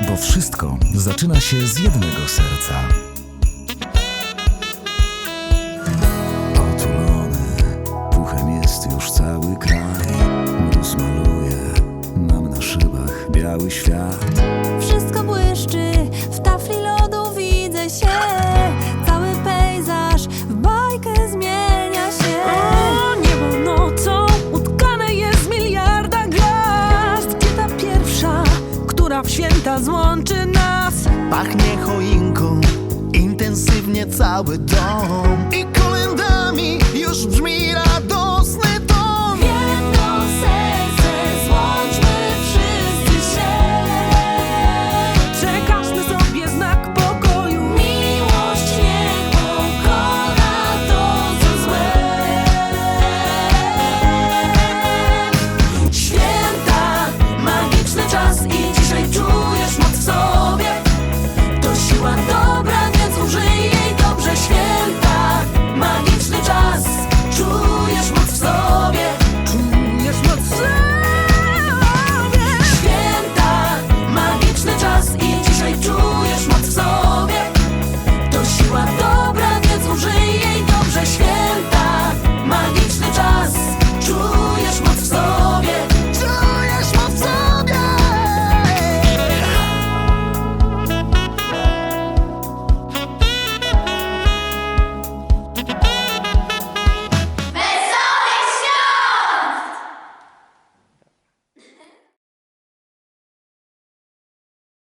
bo wszystko zaczyna się z jednego serca. Otulony puchem jest już cały kraj. Mróz maluje nam na szybach biały świat. Wszystko błyszczy, w tafli lodu widzę się. Cały pejzaż w bajkę zmienia się. O, niebo nocą utkane jest z miliarda gwiazd. Gdzie ta pierwsza, która w święta złączy nas? Pachnie choinką, intensywnie cały dom i kolędami już brzmi radość.